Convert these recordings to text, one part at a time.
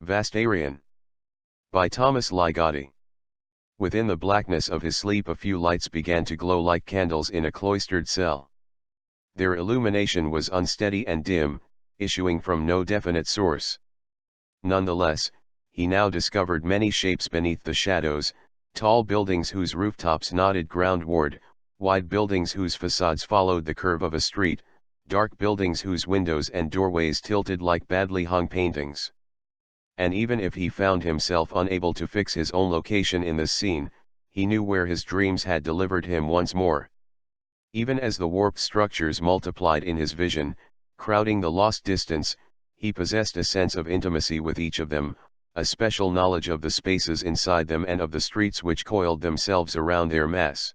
Vastarian. By Thomas Ligotti. Within the blackness of his sleep a few lights began to glow like candles in a cloistered cell. Their illumination was unsteady and dim, issuing from no definite source. Nonetheless, he now discovered many shapes beneath the shadows, tall buildings whose rooftops nodded groundward, wide buildings whose facades followed the curve of a street, dark buildings whose windows and doorways tilted like badly hung paintings. And even if he found himself unable to fix his own location in this scene, he knew where his dreams had delivered him once more. Even as the warped structures multiplied in his vision, crowding the lost distance, he possessed a sense of intimacy with each of them, a special knowledge of the spaces inside them and of the streets which coiled themselves around their mass.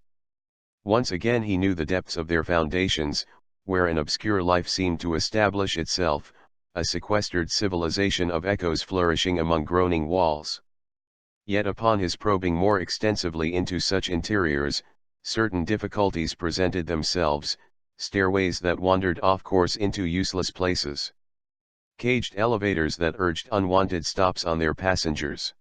Once again he knew the depths of their foundations, where an obscure life seemed to establish itself, a sequestered civilization of echoes flourishing among groaning walls. Yet upon his probing more extensively into such interiors, certain difficulties presented themselves, stairways that wandered off course into useless places. Caged elevators that urged unwanted stops on their passengers.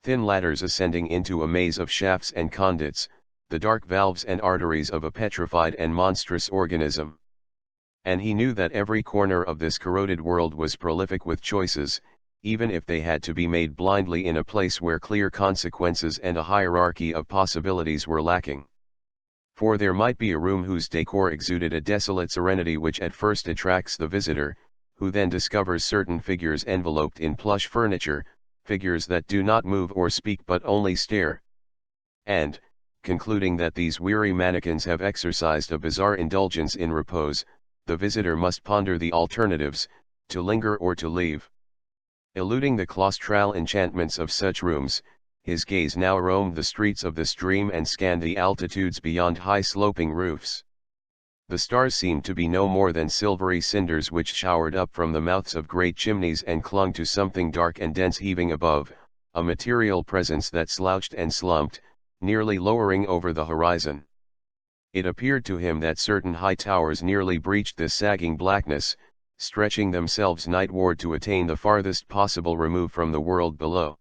Thin ladders ascending into a maze of shafts and conduits, the dark valves and arteries of a petrified and monstrous organism. And he knew that every corner of this corroded world was prolific with choices, even if they had to be made blindly in a place where clear consequences and a hierarchy of possibilities were lacking. For there might be a room whose decor exuded a desolate serenity which at first attracts the visitor, who then discovers certain figures enveloped in plush furniture, figures that do not move or speak but only stare. And, concluding that these weary mannequins have exercised a bizarre indulgence in repose, the visitor must ponder the alternatives, to linger or to leave. Eluding the claustral enchantments of such rooms, his gaze now roamed the streets of this dream and scanned the altitudes beyond high sloping roofs. The stars seemed to be no more than silvery cinders which showered up from the mouths of great chimneys and clung to something dark and dense heaving above, a material presence that slouched and slumped, nearly lowering over the horizon. It appeared to him that certain high towers nearly breached this sagging blackness, stretching themselves nightward to attain the farthest possible remove from the world below.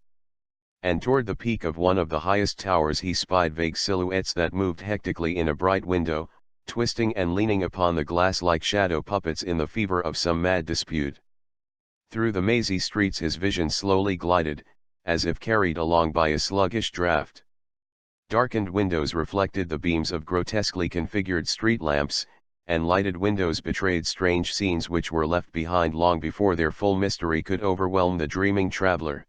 And toward the peak of one of the highest towers he spied vague silhouettes that moved hectically in a bright window, twisting and leaning upon the glass like shadow puppets in the fever of some mad dispute. Through the mazy streets his vision slowly glided, as if carried along by a sluggish draught. Darkened windows reflected the beams of grotesquely configured street lamps, and lighted windows betrayed strange scenes which were left behind long before their full mystery could overwhelm the dreaming traveler.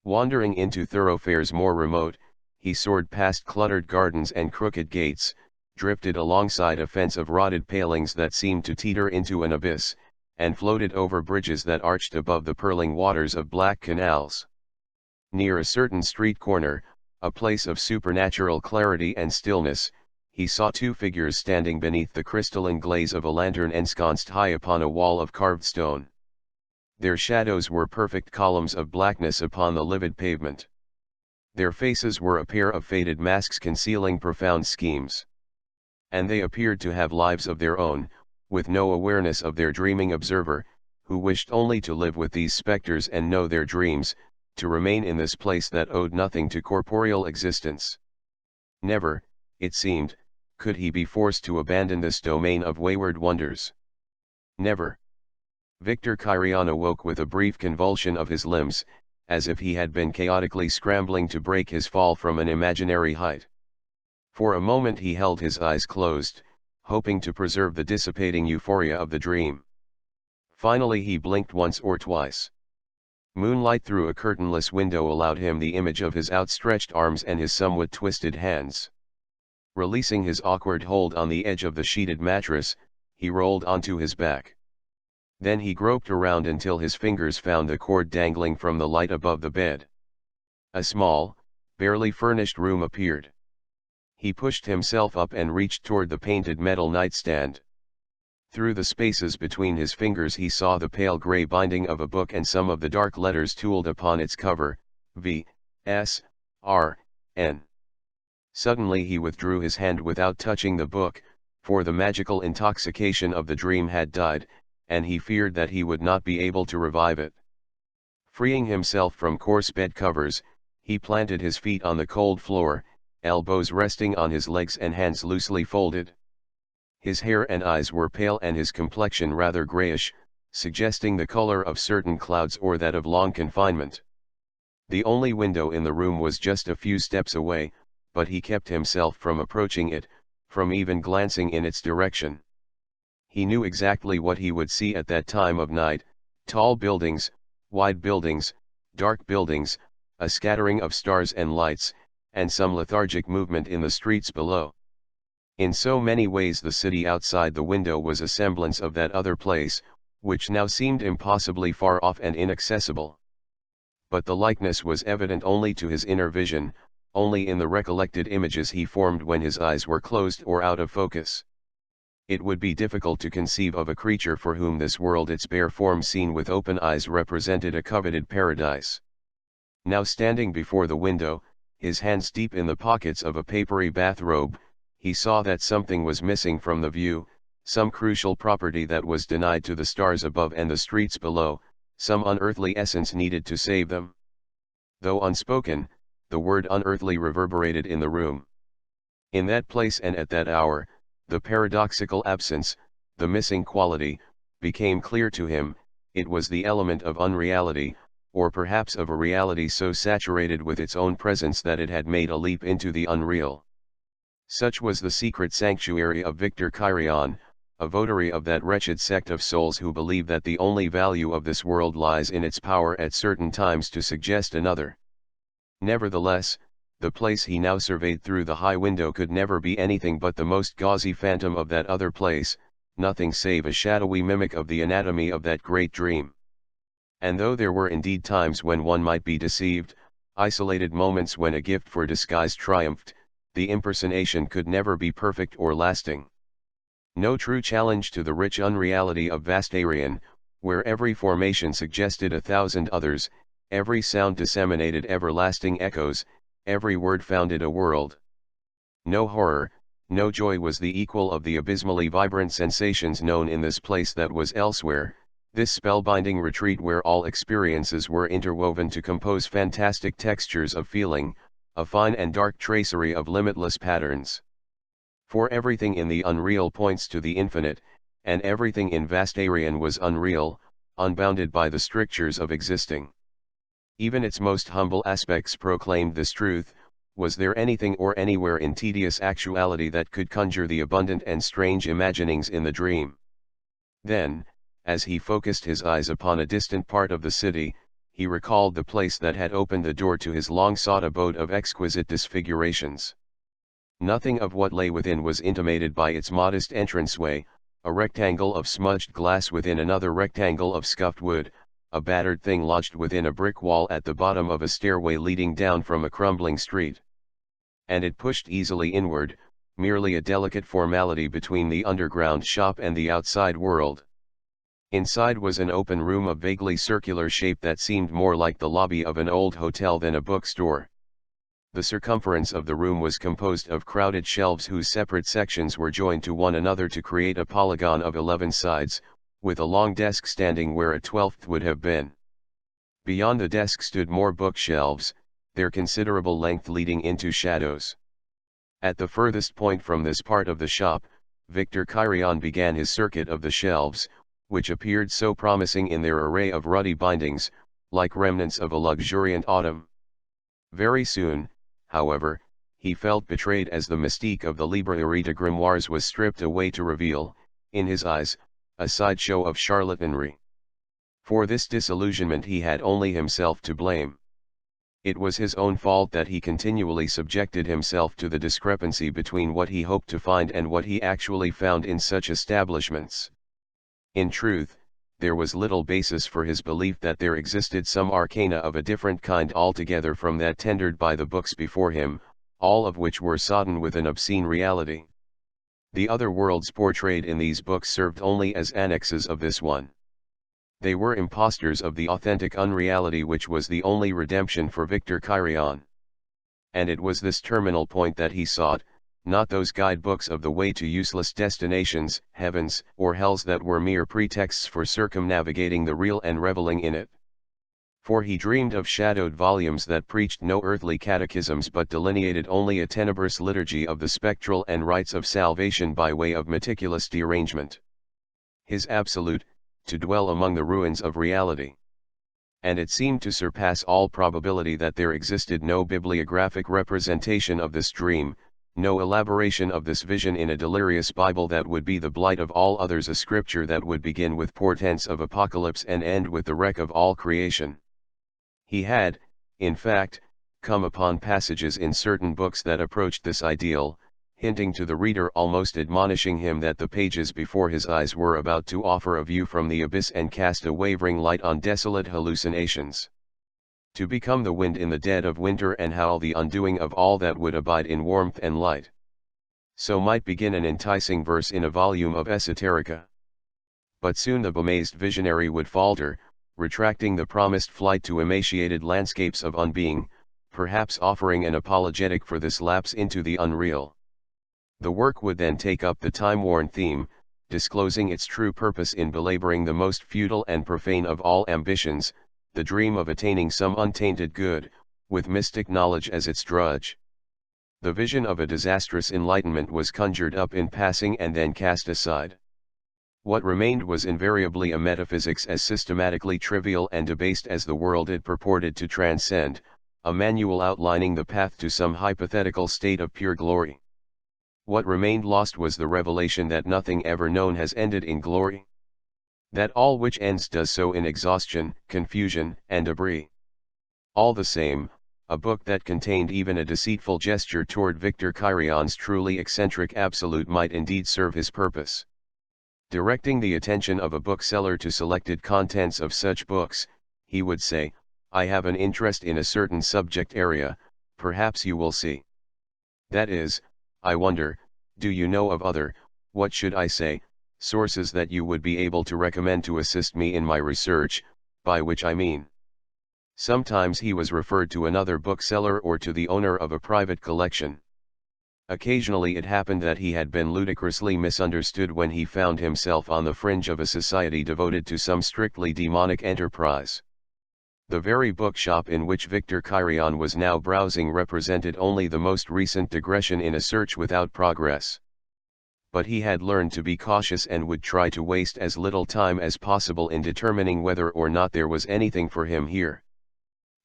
Wandering into thoroughfares more remote, he soared past cluttered gardens and crooked gates, drifted alongside a fence of rotted palings that seemed to teeter into an abyss, and floated over bridges that arched above the purling waters of black canals. Near a certain street corner, a place of supernatural clarity and stillness, he saw two figures standing beneath the crystalline glaze of a lantern ensconced high upon a wall of carved stone. Their shadows were perfect columns of blackness upon the livid pavement. Their faces were a pair of faded masks concealing profound schemes. And they appeared to have lives of their own, with no awareness of their dreaming observer, who wished only to live with these specters and know their dreams, to remain in this place that owed nothing to corporeal existence. Never, it seemed, could he be forced to abandon this domain of wayward wonders. Never. Victor Kyrian awoke with a brief convulsion of his limbs, as if he had been chaotically scrambling to break his fall from an imaginary height. For a moment he held his eyes closed, hoping to preserve the dissipating euphoria of the dream. Finally he blinked once or twice. Moonlight through a curtainless window allowed him the image of his outstretched arms and his somewhat twisted hands. Releasing his awkward hold on the edge of the sheeted mattress, he rolled onto his back. Then he groped around until his fingers found the cord dangling from the light above the bed. A small, barely furnished room appeared. He pushed himself up and reached toward the painted metal nightstand. Through the spaces between his fingers he saw the pale gray binding of a book and some of the dark letters tooled upon its cover, V, S, R, N. Suddenly he withdrew his hand without touching the book, for the magical intoxication of the dream had died, and he feared that he would not be able to revive it. Freeing himself from coarse bed covers, he planted his feet on the cold floor, elbows resting on his legs and hands loosely folded. His hair and eyes were pale and his complexion rather grayish, suggesting the color of certain clouds or that of long confinement. The only window in the room was just a few steps away, but he kept himself from approaching it, from even glancing in its direction. He knew exactly what he would see at that time of night: tall buildings, wide buildings, dark buildings, a scattering of stars and lights, and some lethargic movement in the streets below. In so many ways the city outside the window was a semblance of that other place, which now seemed impossibly far off and inaccessible. But the likeness was evident only to his inner vision, only in the recollected images he formed when his eyes were closed or out of focus. It would be difficult to conceive of a creature for whom this world, its bare form seen with open eyes, represented a coveted paradise. Now standing before the window, his hands deep in the pockets of a papery bathrobe, he saw that something was missing from the view, some crucial property that was denied to the stars above and the streets below, some unearthly essence needed to save them. Though unspoken, the word unearthly reverberated in the room. In that place and at that hour, the paradoxical absence, the missing quality, became clear to him. It was the element of unreality, or perhaps of a reality so saturated with its own presence that it had made a leap into the unreal. Such was the secret sanctuary of Victor Kyrion, a votary of that wretched sect of souls who believe that the only value of this world lies in its power at certain times to suggest another. Nevertheless, the place he now surveyed through the high window could never be anything but the most gauzy phantom of that other place, nothing save a shadowy mimic of the anatomy of that great dream. And though there were indeed times when one might be deceived, isolated moments when a gift for disguise triumphed, the impersonation could never be perfect or lasting. No true challenge to the rich unreality of Vastarion, where every formation suggested 1,000 others, every sound disseminated everlasting echoes, every word founded a world. No horror, no joy was the equal of the abysmally vibrant sensations known in this place that was elsewhere, this spellbinding retreat where all experiences were interwoven to compose fantastic textures of feeling, a fine and dark tracery of limitless patterns. For everything in the unreal points to the infinite, and everything in Vastarion was unreal, unbounded by the strictures of existing. Even its most humble aspects proclaimed this truth. Was there anything or anywhere in tedious actuality that could conjure the abundant and strange imaginings in the dream? Then, as he focused his eyes upon a distant part of the city, he recalled the place that had opened the door to his long-sought abode of exquisite disfigurations. Nothing of what lay within was intimated by its modest entranceway, a rectangle of smudged glass within another rectangle of scuffed wood, a battered thing lodged within a brick wall at the bottom of a stairway leading down from a crumbling street. And it pushed easily inward, merely a delicate formality between the underground shop and the outside world. Inside was an open room of vaguely circular shape that seemed more like the lobby of an old hotel than a bookstore. The circumference of the room was composed of crowded shelves whose separate sections were joined to one another to create a polygon of 11 sides, with a long desk standing where a 12th would have been. Beyond the desk stood more bookshelves, their considerable length leading into shadows. At the furthest point from this part of the shop, Victor Kyrion began his circuit of the shelves, which appeared so promising in their array of ruddy bindings, like remnants of a luxuriant autumn. Very soon, however, he felt betrayed as the mystique of the Librairie de Grimoires was stripped away to reveal, in his eyes, a sideshow of charlatanry. For this disillusionment he had only himself to blame. It was his own fault that he continually subjected himself to the discrepancy between what he hoped to find and what he actually found in such establishments. In truth, there was little basis for his belief that there existed some arcana of a different kind altogether from that tendered by the books before him, all of which were sodden with an obscene reality. The other worlds portrayed in these books served only as annexes of this one. They were impostors of the authentic unreality which was the only redemption for Victor Kyrion. And it was this terminal point that he sought, not those guidebooks of the way to useless destinations, heavens, or hells that were mere pretexts for circumnavigating the real and reveling in it. For he dreamed of shadowed volumes that preached no earthly catechisms but delineated only a tenebrous liturgy of the spectral and rites of salvation by way of meticulous derangement. His absolute, to dwell among the ruins of reality. And it seemed to surpass all probability that there existed no bibliographic representation of this dream, no elaboration of this vision in a delirious Bible that would be the blight of all others, a scripture that would begin with portents of apocalypse and end with the wreck of all creation. He had, in fact, come upon passages in certain books that approached this ideal, hinting to the reader, almost admonishing him that the pages before his eyes were about to offer a view from the abyss and cast a wavering light on desolate hallucinations. To become the wind in the dead of winter and howl the undoing of all that would abide in warmth and light. So might begin an enticing verse in a volume of esoterica. But soon the bemazed visionary would falter, retracting the promised flight to emaciated landscapes of unbeing, perhaps offering an apologetic for this lapse into the unreal. The work would then take up the time-worn theme, disclosing its true purpose in belaboring the most futile and profane of all ambitions, the dream of attaining some untainted good, with mystic knowledge as its drudge. The vision of a disastrous enlightenment was conjured up in passing and then cast aside. What remained was invariably a metaphysics as systematically trivial and debased as the world it purported to transcend, a manual outlining the path to some hypothetical state of pure glory. What remained lost was the revelation that nothing ever known has ended in glory. That all which ends does so in exhaustion, confusion, and debris. All the same, a book that contained even a deceitful gesture toward Victor Chirion's truly eccentric absolute might indeed serve his purpose. Directing the attention of a bookseller to selected contents of such books, he would say, "I have an interest in a certain subject area, perhaps you will see. That is, I wonder, do you know of other, what should I say, sources that you would be able to recommend to assist me in my research, by which I mean." Sometimes he was referred to another bookseller or to the owner of a private collection. Occasionally it happened that he had been ludicrously misunderstood when he found himself on the fringe of a society devoted to some strictly demonic enterprise. The very bookshop in which Victor Chirion was now browsing represented only the most recent digression in a search without progress. But he had learned to be cautious and would try to waste as little time as possible in determining whether or not there was anything for him here.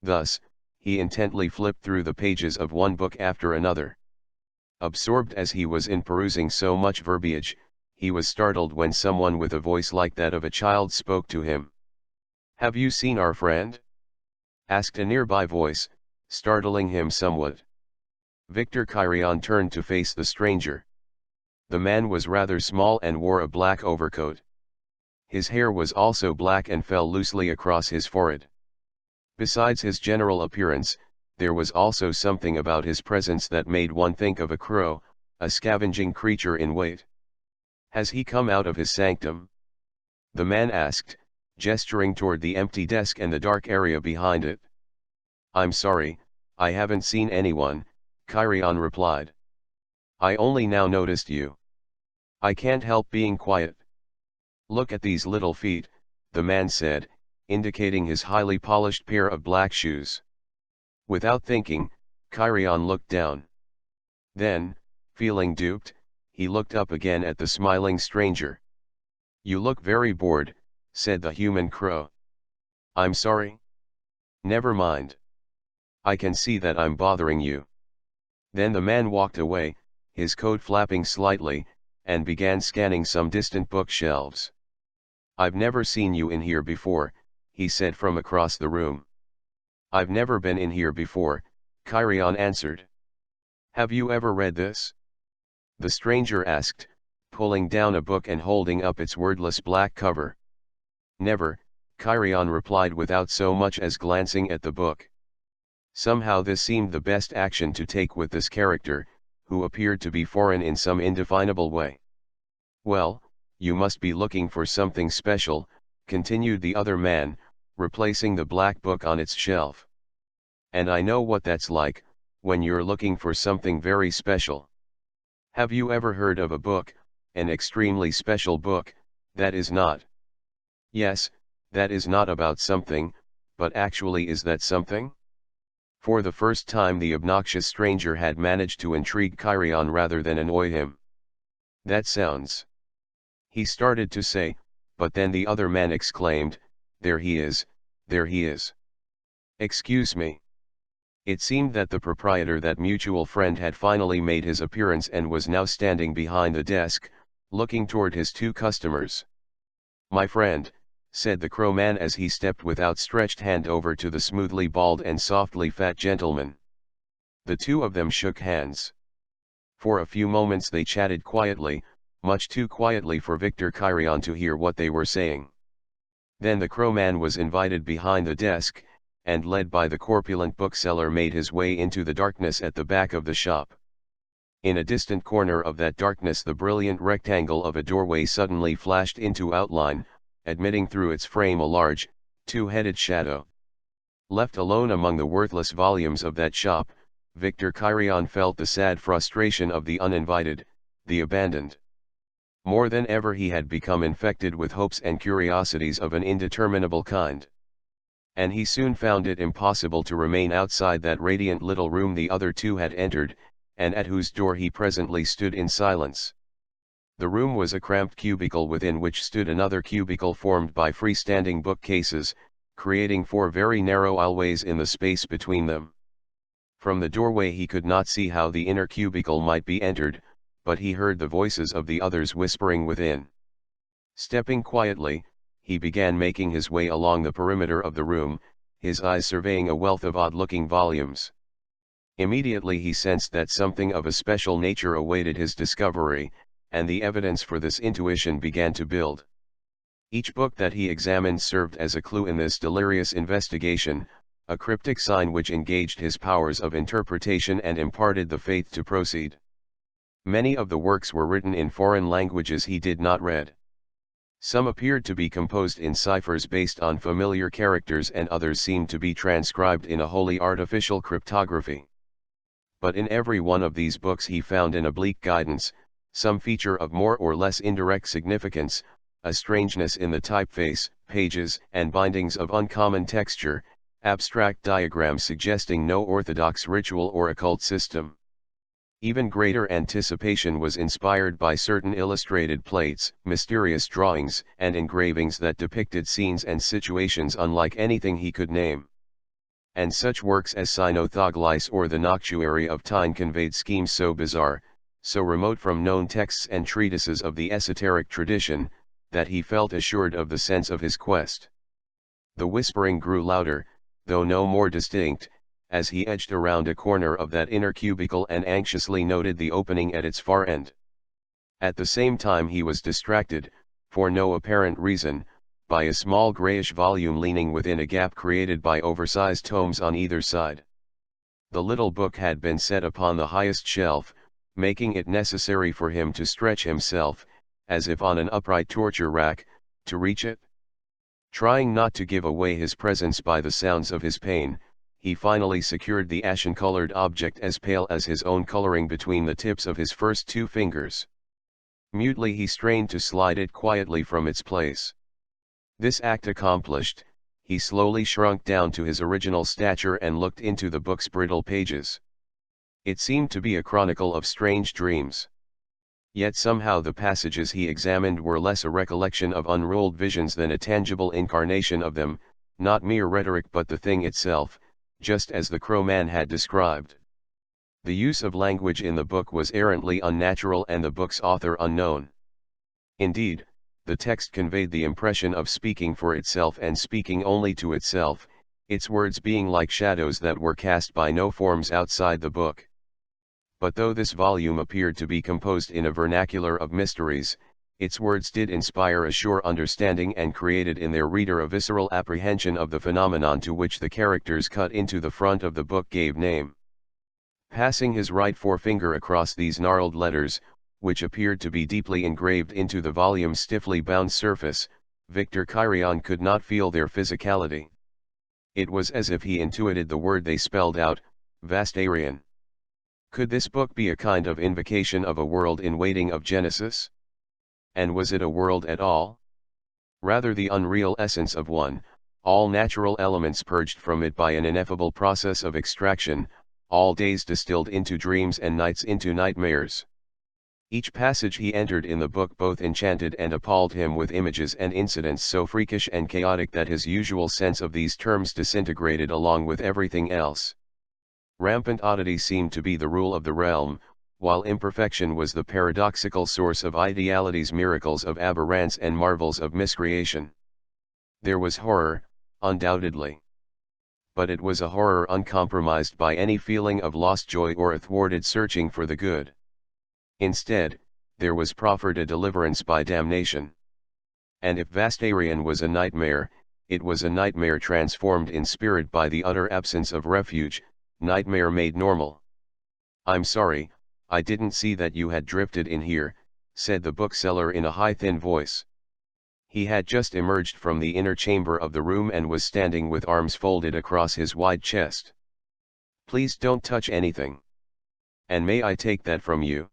Thus, he intently flipped through the pages of one book after another. Absorbed as he was in perusing so much verbiage, he was startled when someone with a voice like that of a child spoke to him. "Have you seen our friend?" asked a nearby voice, startling him somewhat. Victor Chirion turned to face the stranger. The man was rather small and wore a black overcoat. His hair was also black and fell loosely across his forehead. Besides his general appearance, there was also something about his presence that made one think of a crow, a scavenging creature in wait. "Has he come out of his sanctum?" the man asked, gesturing toward the empty desk and the dark area behind it. "I'm sorry, I haven't seen anyone," Chirion replied. "I only now noticed you. I can't help being quiet." "Look at these little feet," the man said, indicating his highly polished pair of black shoes. Without thinking, Chirion looked down. Then, feeling duped, he looked up again at the smiling stranger. "You look very bored," said the human crow. "I'm sorry. Never mind. I can see that I'm bothering you." Then the man walked away, his coat flapping slightly, and began scanning some distant bookshelves. "I've never seen you in here before," he said from across the room. "I've never been in here before," Chirion answered. "Have you ever read this?" the stranger asked, pulling down a book and holding up its wordless black cover. "Never," Chirion replied without so much as glancing at the book. Somehow this seemed the best action to take with this character, who appeared to be foreign in some indefinable way. "Well, you must be looking for something special," continued the other man, replacing the black book on its shelf. "And I know what that's like, when you're looking for something very special. Have you ever heard of a book, an extremely special book, that is not? Yes, that is not about something, But actually, is that something? For the first time the obnoxious stranger had managed to intrigue Kyrian rather than annoy him. That sounds. He started to say, but then the other man exclaimed, there he is, there he is. Excuse me. It seemed that the proprietor, that mutual friend, had finally made his appearance and was now standing behind the desk, looking toward his two customers. My friend, said the crowman as he stepped with outstretched hand over to the smoothly bald and softly fat gentleman. The two of them shook hands. For a few moments they chatted quietly, much too quietly for Victor Kyrian to hear what they were saying. Then the crowman was invited behind the desk, and led by the corpulent bookseller made his way into the darkness at the back of the shop. In a distant corner of that darkness the brilliant rectangle of a doorway suddenly flashed into outline, admitting through its frame a large, two-headed shadow. Left alone among the worthless volumes of that shop, Victor Kyrian felt the sad frustration of the uninvited, the abandoned. More than ever he had become infected with hopes and curiosities of an indeterminable kind. And he soon found it impossible to remain outside that radiant little room the other two had entered, and at whose door he presently stood in silence. The room was a cramped cubicle within which stood another cubicle formed by freestanding bookcases, creating four very narrow aisleways in the space between them. From the doorway he could not see how the inner cubicle might be entered, but he heard the voices of the others whispering within. Stepping quietly, he began making his way along the perimeter of the room, his eyes surveying a wealth of odd-looking volumes. Immediately he sensed that something of a special nature awaited his discovery, and the evidence for this intuition began to build. Each book that he examined served as a clue in this delirious investigation, a cryptic sign which engaged his powers of interpretation and imparted the faith to proceed. Many of the works were written in foreign languages he did not read. Some appeared to be composed in ciphers based on familiar characters, and others seemed to be transcribed in a wholly artificial cryptography. But in every one of these books he found an oblique guidance, some feature of more or less indirect significance, a strangeness in the typeface, pages, and bindings of uncommon texture, abstract diagrams suggesting no orthodox ritual or occult system. Even greater anticipation was inspired by certain illustrated plates, mysterious drawings, and engravings that depicted scenes and situations unlike anything he could name. And such works as Cynothoglis or the Noctuary of Tyne conveyed schemes so bizarre, so remote from known texts and treatises of the esoteric tradition, that he felt assured of the sense of his quest. The whispering grew louder, though no more distinct, as he edged around a corner of that inner cubicle and anxiously noted the opening at its far end. At the same time he was distracted, for no apparent reason, by a small grayish volume leaning within a gap created by oversized tomes on either side. The little book had been set upon the highest shelf, making it necessary for him to stretch himself, as if on an upright torture rack, to reach it. Trying not to give away his presence by the sounds of his pain, he finally secured the ashen-colored object as pale as his own coloring between the tips of his first two fingers. Mutely he strained to slide it quietly from its place. This act accomplished, he slowly shrunk down to his original stature and looked into the book's brittle pages. It seemed to be a chronicle of strange dreams. Yet somehow the passages he examined were less a recollection of unrolled visions than a tangible incarnation of them, not mere rhetoric but the thing itself, just as the crowman had described. The use of language in the book was errantly unnatural and the book's author unknown. Indeed, the text conveyed the impression of speaking for itself and speaking only to itself, its words being like shadows that were cast by no forms outside the book. But though this volume appeared to be composed in a vernacular of mysteries, its words did inspire a sure understanding and created in their reader a visceral apprehension of the phenomenon to which the characters cut into the front of the book gave name. Passing his right forefinger across these gnarled letters, which appeared to be deeply engraved into the volume's stiffly bound surface, Victor Kyrian could not feel their physicality. It was as if he intuited the word they spelled out, Vastarian. Could this book be a kind of invocation of a world in waiting of Genesis? And was it a world at all? Rather the unreal essence of one, all natural elements purged from it by an ineffable process of extraction, all days distilled into dreams and nights into nightmares. Each passage he entered in the book both enchanted and appalled him with images and incidents so freakish and chaotic that his usual sense of these terms disintegrated along with everything else. Rampant oddity seemed to be the rule of the realm, while imperfection was the paradoxical source of idealities, miracles of aberrance and marvels of miscreation. There was horror, undoubtedly. But it was a horror uncompromised by any feeling of lost joy or a thwarted searching for the good. Instead, there was proffered a deliverance by damnation. And if Vastarion was a nightmare, it was a nightmare transformed in spirit by the utter absence of refuge, nightmare made normal. "I'm sorry, I didn't see that you had drifted in here," said the bookseller in a high thin voice. He had just emerged from the inner chamber of the room and was standing with arms folded across his wide chest. "Please don't touch anything. And may I take that from you?"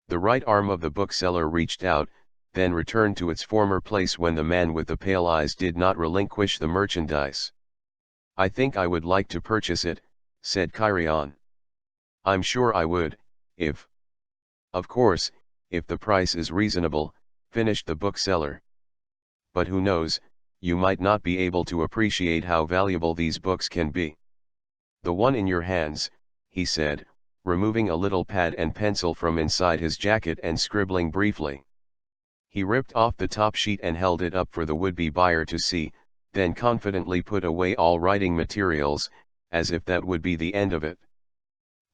The right arm of the bookseller reached out, then returned to its former place when the man with the pale eyes did not relinquish the merchandise. "I think I would like to purchase it," said Kyrian. "I'm sure I would, if—" "Of course, if the price is reasonable," finished the bookseller. "But who knows, you might not be able to appreciate how valuable these books can be. The one in your hands," he said, removing a little pad and pencil from inside his jacket and scribbling briefly. He ripped off the top sheet and held it up for the would-be buyer to see, then confidently put away all writing materials, as if that would be the end of it.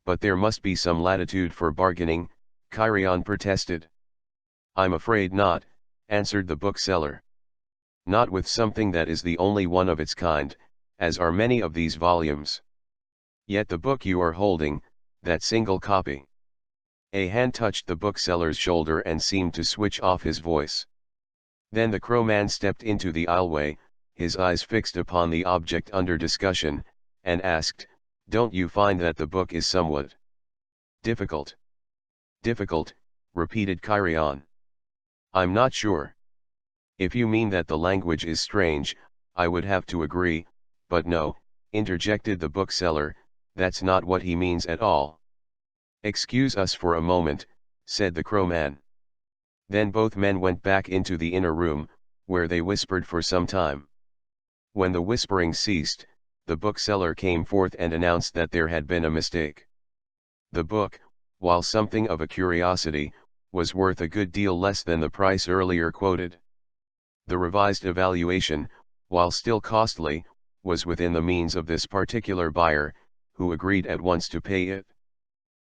"But there must be some latitude for bargaining," Kyrian protested. "I'm afraid not," answered the bookseller. "Not with something that is the only one of its kind, as are many of these volumes. Yet the book you are holding, that single copy—" A hand touched the bookseller's shoulder and seemed to switch off his voice. Then the crowman stepped into the aisleway, his eyes fixed upon the object under discussion, and asked, "Don't you find that the book is somewhat difficult?" "Difficult," repeated Kyrian. "I'm not sure. If you mean that the language is strange, I would have to agree, but no," interjected the bookseller, "that's not what he means at all." "Excuse us for a moment," said the crowman. Then both men went back into the inner room, where they whispered for some time. When the whispering ceased, the bookseller came forth and announced that there had been a mistake. The book, while something of a curiosity, was worth a good deal less than the price earlier quoted. The revised evaluation, while still costly, was within the means of this particular buyer, who agreed at once to pay it.